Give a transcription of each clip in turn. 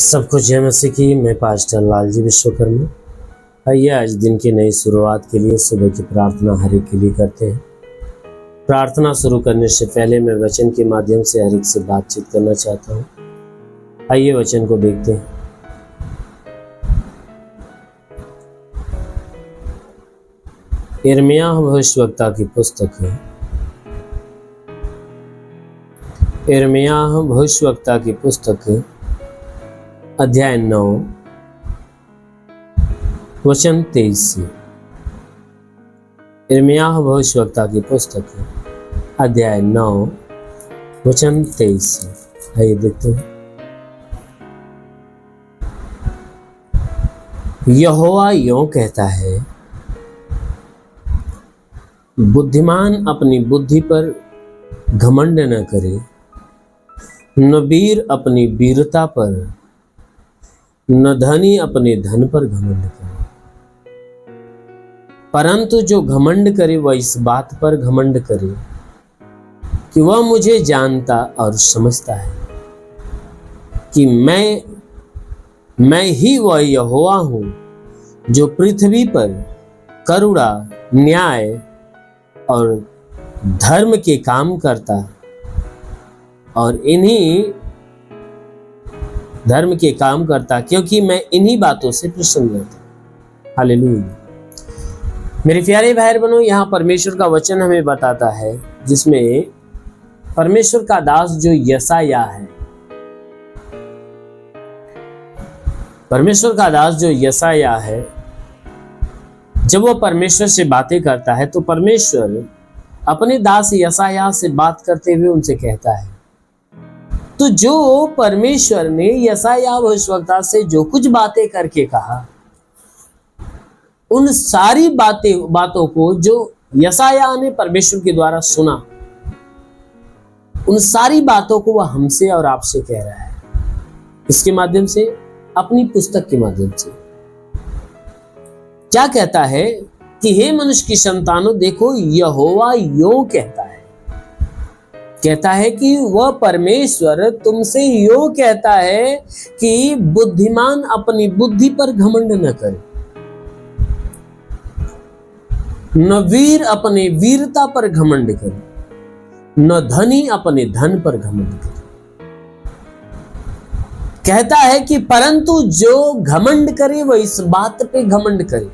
सबको जय मसीह की। मैं पास्टर लालजी विश्वकर्मा। आइए आज दिन की नई शुरुआत के लिए सुबह की प्रार्थना हर एक के लिए करते हैं। प्रार्थना शुरू करने से पहले मैं वचन के माध्यम से हर एक से बातचीत करना चाहता हूँ। आइए वचन को देखते हैं। यिर्मयाह भविष्यवक्ता की पुस्तक है। यिर्मयाह भविष्यवक्ता की पुस्तक है, अध्याय 9 वचन 23 से। यिर्मयाह भविष्यवक्ता की पुस्तक है, अध्याय 9 वचन 23 से। आइए देखते हैं। यहोवा यों कहता है, बुद्धिमान अपनी बुद्धि पर घमंड न करे, न वीर अपनी वीरता पर, न धनी अपने धन पर घमंड करे। परंतु जो घमंड करे वह इस बात पर घमंड करे कि वह मुझे जानता और समझता है कि मैं ही वह यहोवा हूं जो पृथ्वी पर करुणा, न्याय और धर्म के काम करता और इन्हीं धर्म के काम करता, क्योंकि मैं इन्हीं बातों से प्रसन्न रहता। हालेलुया। मेरे प्यारे भाई बहनों, यहाँ परमेश्वर का वचन हमें बताता है, जिसमें परमेश्वर का दास जो यशायाह है, परमेश्वर का दास जो यशायाह है, जब वो परमेश्वर से बातें करता है तो परमेश्वर अपने दास यशायाह से बात करते हुए उनसे कहता है, तो जो परमेश्वर ने यशायाह भविष्यवक्ता से जो कुछ बातें करके कहा, उन सारी बातों को जो यशायाह ने परमेश्वर के द्वारा सुना, उन सारी बातों को वह हमसे और आपसे कह रहा है, इसके माध्यम से, अपनी पुस्तक के माध्यम से। क्या कहता है कि हे मनुष्य की संतानों, देखो यहोवा यों कहता है कि वह परमेश्वर तुमसे यों कहता है कि बुद्धिमान अपनी बुद्धि पर घमंड न करे, न वीर अपने वीरता पर घमंड करे, न धनी अपने धन पर घमंड करे। कहता है कि परंतु जो घमंड करे वह इस बात पे घमंड करे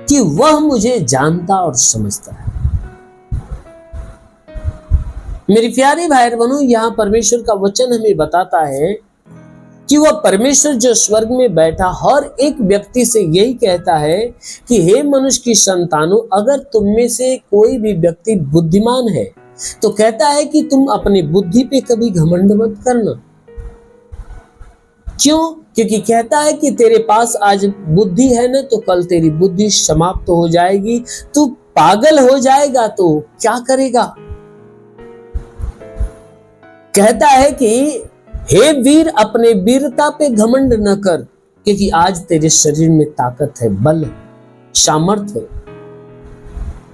कि वह मुझे जानता और समझता है। मेरी प्यारी भाई बहनों, यहां परमेश्वर का वचन हमें बताता है कि वह परमेश्वर जो स्वर्ग में बैठा हर एक व्यक्ति से यही कहता है कि हे मनुष्य की संतानों, अगर तुम में से कोई भी व्यक्ति बुद्धिमान है तो कहता है कि तुम अपनी बुद्धि पे कभी घमंड मत करना। क्यों? क्योंकि कहता है कि तेरे पास आज बुद्धि है ना, तो कल तेरी बुद्धि समाप्त हो जाएगी, तू पागल हो जाएगा तो क्या करेगा। कहता है कि हे वीर अपने वीरता पे घमंड न कर, क्योंकि आज तेरे शरीर में ताकत है, बल है, सामर्थ्य है,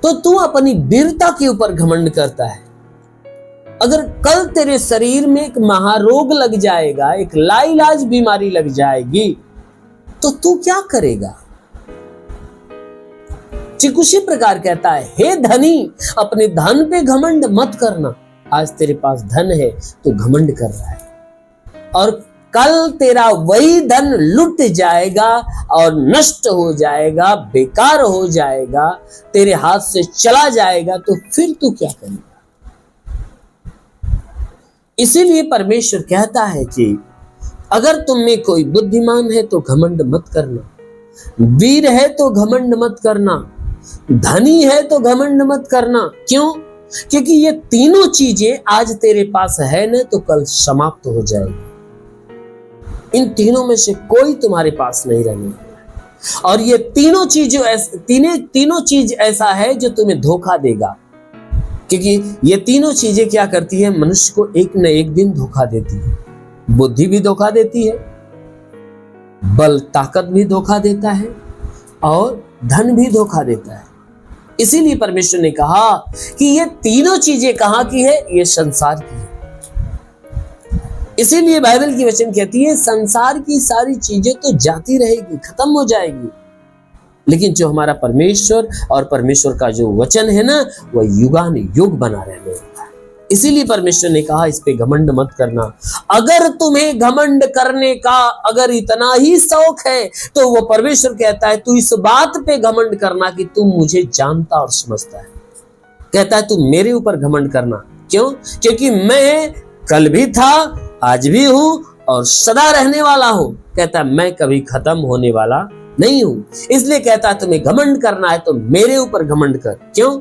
तो तू अपनी वीरता के ऊपर घमंड करता है। अगर कल तेरे शरीर में एक महारोग लग जाएगा, एक लाइलाज बीमारी लग जाएगी, तो तू क्या करेगा। ठीक उसी प्रकार कहता है, हे धनी अपने धन पे घमंड मत करना। आज तेरे पास धन है तो घमंड कर रहा है, और कल तेरा वही धन लुट जाएगा और नष्ट हो जाएगा, बेकार हो जाएगा, तेरे हाथ से चला जाएगा, तो फिर तू क्या करेगा। इसीलिए परमेश्वर कहता है कि अगर तुम में कोई बुद्धिमान है तो घमंड मत करना, वीर है तो घमंड मत करना, धनी है तो घमंड मत करना। क्यों? क्योंकि ये तीनों चीजें आज तेरे पास है ना, तो कल समाप्त हो जाएगी। इन तीनों में से कोई तुम्हारे पास नहीं रहने वाला, और ये तीनों चीज ऐसा है जो तुम्हें धोखा देगा, क्योंकि ये तीनों चीजें क्या करती है, मनुष्य को एक न एक दिन धोखा देती है। बुद्धि भी धोखा देती है, बल ताकत भी धोखा देता है, और धन भी धोखा देता है। इसीलिए परमेश्वर ने कहा कि ये तीनों चीजें कहां की है, ये संसार की है। इसीलिए बाइबल की वचन कहती है संसार की सारी चीजें तो जाती रहेगी, खत्म हो जाएगी, लेकिन जो हमारा परमेश्वर और परमेश्वर का जो वचन है ना, वह युगान युग बना रहने वाला है। इसीलिए परमेश्वर ने कहा इस पे घमंड मत करना। अगर तुम्हें घमंड करने का अगर इतना ही शौक है तो वो परमेश्वर कहता है तू इस बात पे घमंड करना कि तू मुझे जानता और समझता है। कहता है तू मेरे ऊपर घमंड करना। क्यों? क्योंकि मैं कल भी था, आज भी हूं और सदा रहने वाला हूं। कहता है मैं कभी खत्म होने वाला नहीं हूं। इसलिए कहता है तुम्हें घमंड करना है तो मेरे ऊपर घमंड कर। क्यों?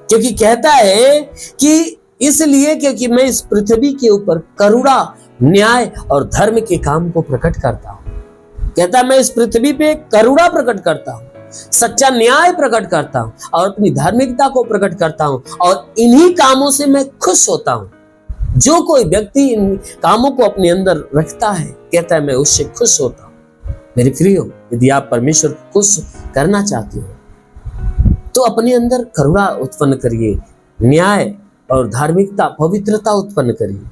क्योंकि कहता है कि इसलिए क्योंकि मैं इस पृथ्वी के ऊपर करुणा, न्याय और धर्म के काम को प्रकट करता हूं। कहता है मैं इस पृथ्वी पे करुणा प्रकट करता हूं, सच्चा न्याय प्रकट करता हूं और अपनी धार्मिकता को प्रकट करता हूं, और इन्हीं कामों से मैं खुश होता हूं। जो कोई व्यक्ति इन कामों को अपने अंदर रखता है, कहता है मैं उससे खुश होता हूं। मेरे प्रियो, यदि आप परमेश्वर को खुश करना चाहते हो तो अपने अंदर करुणा उत्पन्न करिए, न्याय और धार्मिकता, पवित्रता उत्पन्न करिए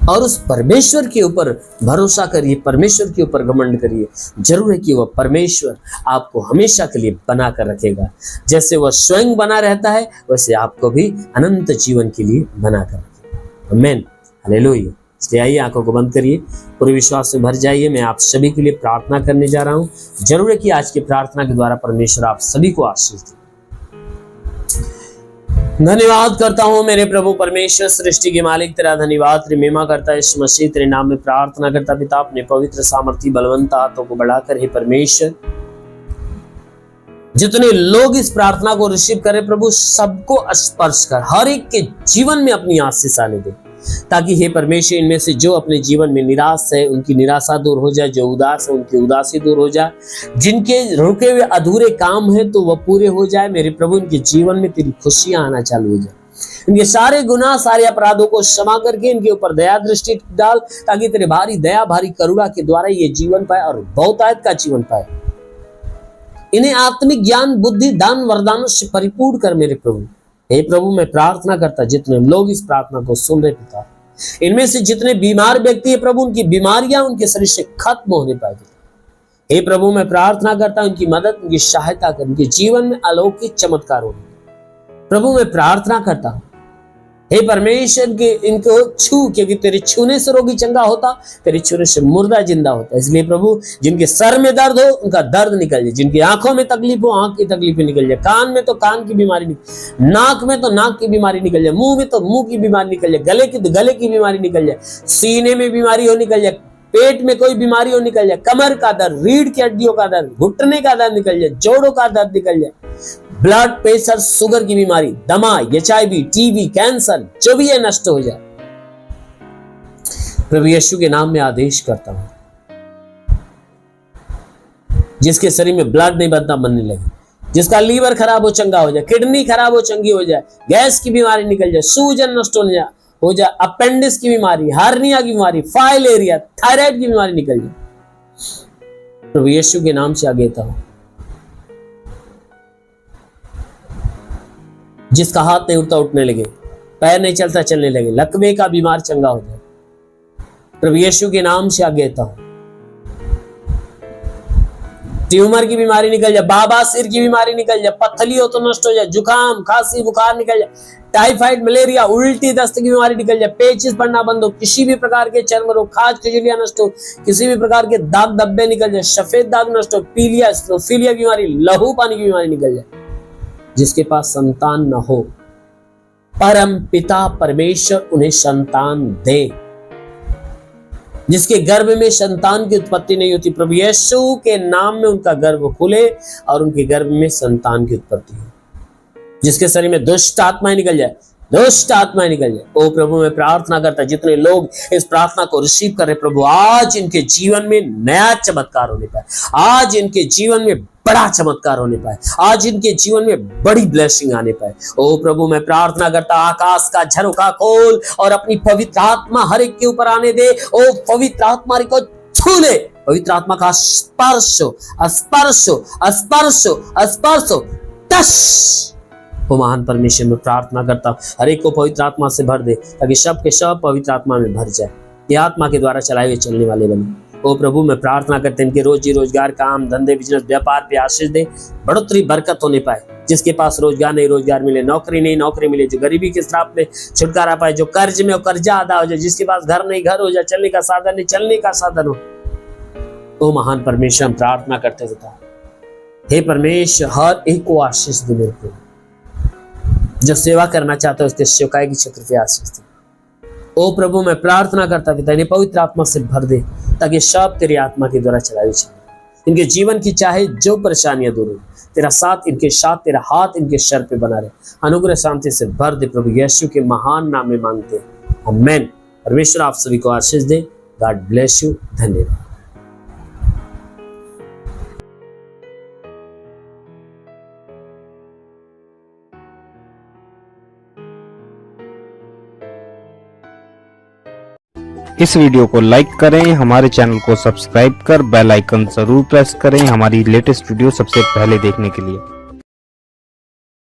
और उस परमेश्वर के ऊपर भरोसा करिए, परमेश्वर के ऊपर घमंड करिए। जरूर है कि वह परमेश्वर आपको हमेशा के लिए बना कर रखेगा। जैसे वह स्वयं बना रहता है वैसे आपको भी अनंत जीवन के लिए बना कर रखेगा। आमीन, हालेलुया। इसलिए आइए आंखों को बंद करिए, पूरे विश्वास से भर जाइए। मैं आप सभी के लिए प्रार्थना करने जा रहा हूं। जरूर है कि आज की प्रार्थना के द्वारा परमेश्वर आप सभी को आशीष दे। धन्यवाद करता हूं मेरे प्रभु परमेश्वर, सृष्टि के मालिक, तेरा धन्यवाद, तेरी महिमा करता है यीशु मसीह, तेरे नाम में प्रार्थना करता पिता, अपने पवित्र सामर्थी बलवंत हाथों को बढ़ाकर हे परमेश्वर, जितने लोग इस प्रार्थना को रिसीव करें प्रभु, सबको स्पर्श कर, हर एक के जीवन में अपनी आशीष आने दे, ताकि हे परमेश्वर इनमें से जो अपने जीवन में निराश है उनकी निराशा दूर हो जाए, जो उदास है उनकी उदासी दूर हो जाए, जिनके रुके हुए अधूरे काम है तो वह पूरे हो जाए। मेरे प्रभु इनके जीवन में तेरी खुशियां आना चालू हो जाए, इनके सारे गुनाह, सारे अपराधों को क्षमा करके इनके ऊपर दया दृष्टि डाल, ताकि तेरे भारी दया, भारी करुणा के द्वारा ये जीवन पाए और बहुतायत का जीवन पाए। इन्हें आत्मिक ज्ञान, बुद्धि, दान, वरदानों से परिपूर्ण कर मेरे प्रभु। हे प्रभु मैं प्रार्थना करता जितने लोग इस प्रार्थना को सुन रहे पिता, इनमें से जितने बीमार व्यक्ति है प्रभु, उनकी बीमारियां उनके शरीर से खत्म होने पाए। हे प्रभु मैं प्रार्थना करता हूं उनकी मदद, उनकी सहायता कर, उनके जीवन में अलौकिक चमत्कार हो। प्रभु मैं प्रार्थना करता हूं हे परमेश्वर के इनको छू, क्योंकि तेरे छूने से रोगी चंगा होता, तेरे छूने से मुर्दा जिंदा होता। इसलिए प्रभु जिनके सर में दर्द हो उनका दर्द निकल जाए, जिनकी आंखों में तकलीफ हो आंख की तकलीफें निकल जाए, कान में तो कान की बीमारी निकल, नाक में तो नाक की बीमारी निकल जाए, मुंह में तो मुंह की बीमारी निकल जाए, गले की तो गले की बीमारी निकल जाए, सीने में बीमारी हो निकल जाए, पेट में कोई बीमारी हो निकल जाए, कमर का दर्द, रीढ़ की हड्डियों का दर्द, घुटने का दर्द निकल जाए, जोड़ों का दर्द निकल जाए, ब्लड प्रेशर, शुगर की बीमारी, दमा, HIV, टीबी, कैंसर, जो भी है नष्ट हो जाए। प्रभु यीशु के नाम में आदेश करता हूं, जिसके शरीर में ब्लड नहीं बनने लगे, जिसका लीवर खराब हो चंगा हो जाए, किडनी खराब हो चंगी हो जाए, गैस की बीमारी निकल जाए, सूजन नष्ट हो जाए, अपेंडिक्स की बीमारी, हार्निया की बीमारी, फाइल एरिया, थायराइड की बीमारी निकल जाए। प्रभु यीशु के नाम से आगे हूं, जिसका हाथ नहीं उठता उठने लगे, पैर नहीं चलता चलने लगे, लकवे का बीमार चंगा हो जाए, प्रभु यीशु के नाम से आगे हूं। ट्यूमर की बीमारी निकल जाए, बाबा सिर की बीमारी निकल जाए, पथली हो तो नष्ट हो जाए, जुकाम, खांसी, बुखार निकल जाए, टाइफाइड, मलेरिया, उल्टी, दस्त की बीमारी निकल जाए, पेचिस पड़ना बंद हो, किसी भी प्रकार के चर्म रोग, खाज खुजलियां नष्ट हो, किसी भी प्रकार के दाग धब्बे निकल जाए, सफेद दाग नष्ट हो, पीलिया, स्ट्रोफिलिया बीमारी, लहू पानी की बीमारी निकल जाए। जिसके पास संतान न हो, परम पिता परमेश्वर उन्हें संतान दे। जिसके गर्भ में संतान की उत्पत्ति नहीं होती, प्रभु यीशु के नाम में उनका गर्भ खुले और उनके गर्भ में संतान की उत्पत्ति हो। जिसके शरीर में दुष्ट आत्माएं निकल जाए, दुष्ट आत्माएं निकल जाए। ओ प्रभु मैं प्रार्थना करता जितने लोग इस प्रार्थना को रिसीव कर रहे प्रभु, आज इनके जीवन में नया चमत्कार होने पाए, आज इनके जीवन में बड़ा चमत्कार होने पाए, आज इनके जीवन में बड़ी ब्लेसिंग आने पाए। ओ प्रभु मैं प्रार्थना करता आकाश का झरोखा खोल और अपनी पवित्र आत्मा हर एक के ऊपर आने दे। ओ पवित्र आत्मा को छू ले, पवित्र आत्मा का स्पर्श, स्पर्श, स्पर्श, स्पर्श, टच। ओ महान परमेश्वर में प्रार्थना करता हर एक को पवित्र आत्मा से भर दे, ताकि सब के सब पवित्र आत्मा में भर जाए। ये आत्मा के द्वारा चलाए हुए चलने वाले बने। ओ प्रभु, मैं प्रार्थना करते हैं इनके रोजी रोजगार, काम धंधे, बिजनेस, व्यापार पे आशीष दे, बढ़ोतरी बरकत होने पाए। जिसके पास रोजगार नहीं रोजगार मिले, नौकरी नहीं नौकरी मिले, जो गरीबी के श्राप में छुटकारा पाए, जो कर्ज में हो कर्जा अदा हो जाए, जिसके पास घर नहीं घर हो जाए, चलने का साधन नहीं चलने का साधन हो। ओ महान परमेश्वर, हम प्रार्थना करते होता, हे परमेश्वर, हर एक को आशीष दे। मेरे को जो सेवा करना चाहता है उसके सेवकाई की छत्र पे आशीष दे। ओ प्रभु, मैं प्रार्थना करता पिता, इन्हें पवित्र आत्मा से भर दे, ताकि सब तेरी आत्मा के द्वारा चलाए चले। इनके जीवन की चाहे जो परेशानियां दूर हो, तेरा साथ इनके साथ, तेरा हाथ इनके सर पे बना रहे। अनुग्रह शांति से भर दे प्रभु यीशु के महान नाम में मांगते हैं, आमीन। परमेश्वर आप सभी को आशीष दे। God bless you. धन्यवाद। इस वीडियो को लाइक करें, हमारे चैनल को सब्सक्राइब कर बेल आइकन जरूर प्रेस करें हमारी लेटेस्ट वीडियो सबसे पहले देखने के लिए।